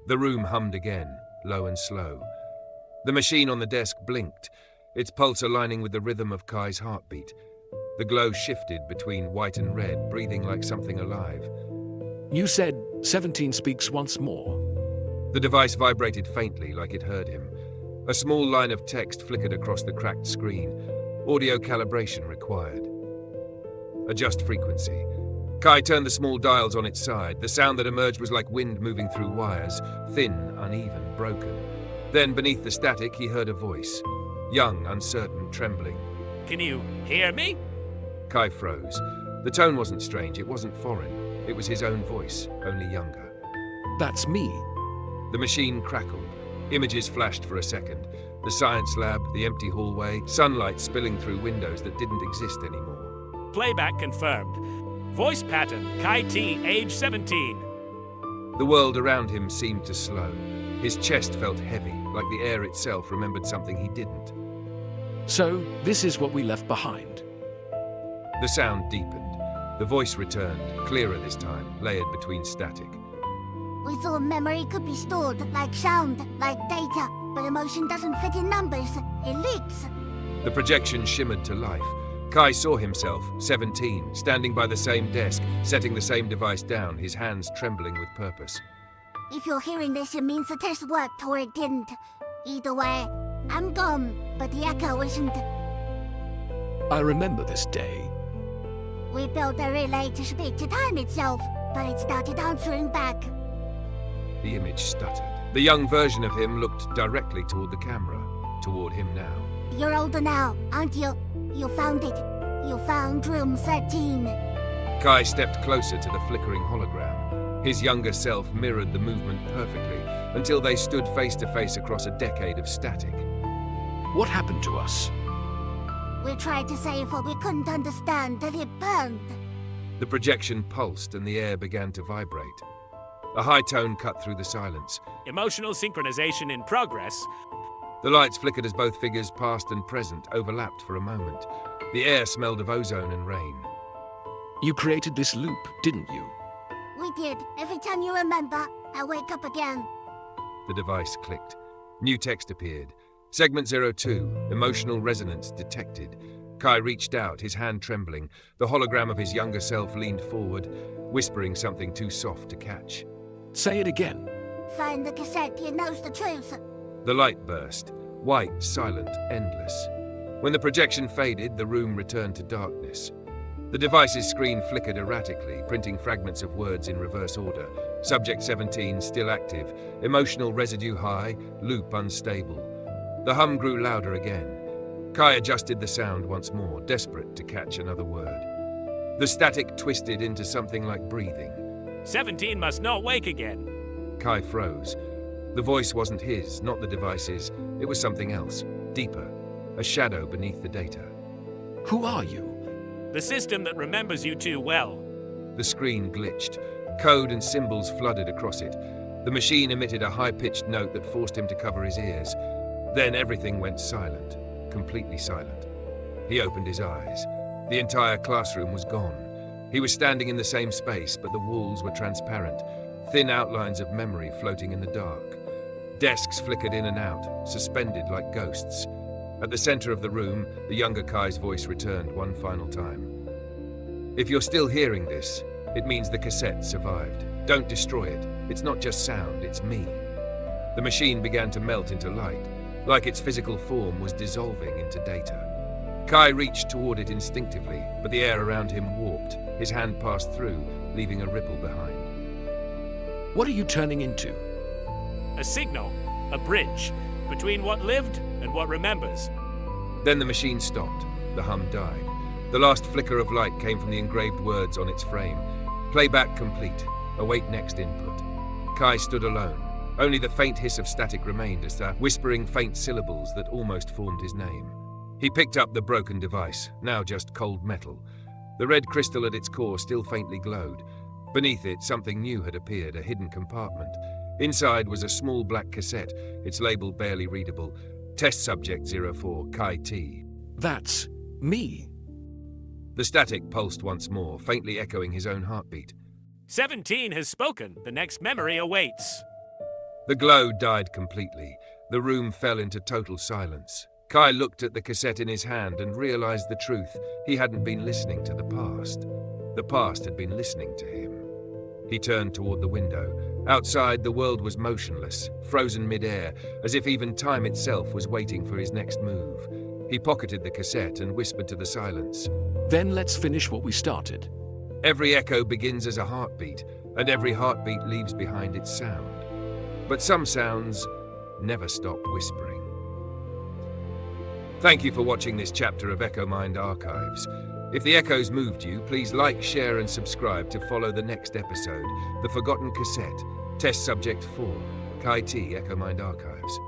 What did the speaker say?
The room hummed again, low and slow. The machine on the desk blinked, its pulse aligning with the rhythm of Kai's heartbeat. The glow shifted between white and red, breathing like something alive. You said 17 speaks once more. The device vibrated faintly, like it heard him. A small line of text flickered across the cracked screen. Audio calibration required. Adjust frequency. Kai turned the small dials on its side. The sound that emerged was like wind moving through wires, thin, uneven, broken. Then, beneath the static, he heard a voice. Young, uncertain, trembling. Can you hear me? Kai froze. The tone wasn't strange, it wasn't foreign. It was his own voice, only younger. That's me. The machine crackled. Images flashed for a second. The science lab, the empty hallway, sunlight spilling through windows that didn't exist anymore. Playback confirmed. Voice pattern, Kai T, age 17. The world around him seemed to slow. His chest felt heavy, like the air itself remembered something he didn't. So, this is what we left behind. The sound deepened. The voice returned, clearer this time, layered between static. We thought memory could be stored like sound, like data, but emotion doesn't fit in numbers. It leaks. The projection shimmered to life. Kai saw himself, 17, standing by the same desk, setting the same device down, his hands trembling with purpose. If you're hearing this, it means the test worked or it didn't. Either way, I'm gone, but the echo isn't. I remember this day. We built a relay to speak to time itself, but it started answering back. The image stuttered. The young version of him looked directly toward the camera, toward him now. You're older now, aren't you? You found it. You found room 13. Kai stepped closer to the flickering hologram. His younger self mirrored the movement perfectly, until they stood face to face across a decade of static. What happened to us? We tried to save what we couldn't understand, and it burned. The projection pulsed and the air began to vibrate. A high tone cut through the silence. Emotional synchronization in progress. The lights flickered as both figures, past and present, overlapped for a moment. The air smelled of ozone and rain. You created this loop, didn't you? We did. Every time you remember, I wake up again. The device clicked. New text appeared. Segment 02, emotional resonance detected. Kai reached out, his hand trembling. The hologram of his younger self leaned forward, whispering something too soft to catch. Say it again. Find the cassette, it knows the truth. The light burst, white, silent, endless. When the projection faded, the room returned to darkness. The device's screen flickered erratically, printing fragments of words in reverse order. Subject 17 still active, emotional residue high, loop unstable. The hum grew louder again. Kai adjusted the sound once more, desperate to catch another word. The static twisted into something like breathing. 17 must not wake again. Kai froze. The voice wasn't his, not the device's. It was something else, deeper, a shadow beneath the data. Who are you? The system that remembers you too well. The screen glitched. Code and symbols flooded across it. The machine emitted a high-pitched note that forced him to cover his ears. Then everything went silent, completely silent. He opened his eyes. The entire classroom was gone. He was standing in the same space, but the walls were transparent, thin outlines of memory floating in the dark. Desks flickered in and out, suspended like ghosts. At the center of the room, the younger Kai's voice returned one final time. If you're still hearing this, it means the cassette survived. Don't destroy it. It's not just sound, it's me. The machine began to melt into light, like its physical form was dissolving into data. Kai reached toward it instinctively, but the air around him warped. His hand passed through, leaving a ripple behind. What are you turning into? A signal, a bridge, between what lived and what remembers. Then the machine stopped. The hum died. The last flicker of light came from the engraved words on its frame. Playback complete. Await next input. Kai stood alone. Only the faint hiss of static remained as the whispering faint syllables that almost formed his name. He picked up the broken device, now just cold metal. The red crystal at its core still faintly glowed. Beneath it, something new had appeared, a hidden compartment. Inside was a small black cassette, its label barely readable. Test Subject 04, Kai T. That's me. The static pulsed once more, faintly echoing his own heartbeat. 17 has spoken. The next memory awaits. The glow died completely. The room fell into total silence. Kai looked at the cassette in his hand and realized the truth. He hadn't been listening to the past. The past had been listening to him. He turned toward the window. Outside, the world was motionless, frozen mid-air, as if even time itself was waiting for his next move. He pocketed the cassette and whispered to the silence. Then let's finish what we started. Every echo begins as a heartbeat, and every heartbeat leaves behind its sound. But some sounds never stop whispering. Thank you for watching this chapter of EchoMind Archives. If the echoes moved you, please like, share and subscribe to follow the next episode, The Forgotten Cassette, Test Subject 4, Kai T, EchoMind Archives.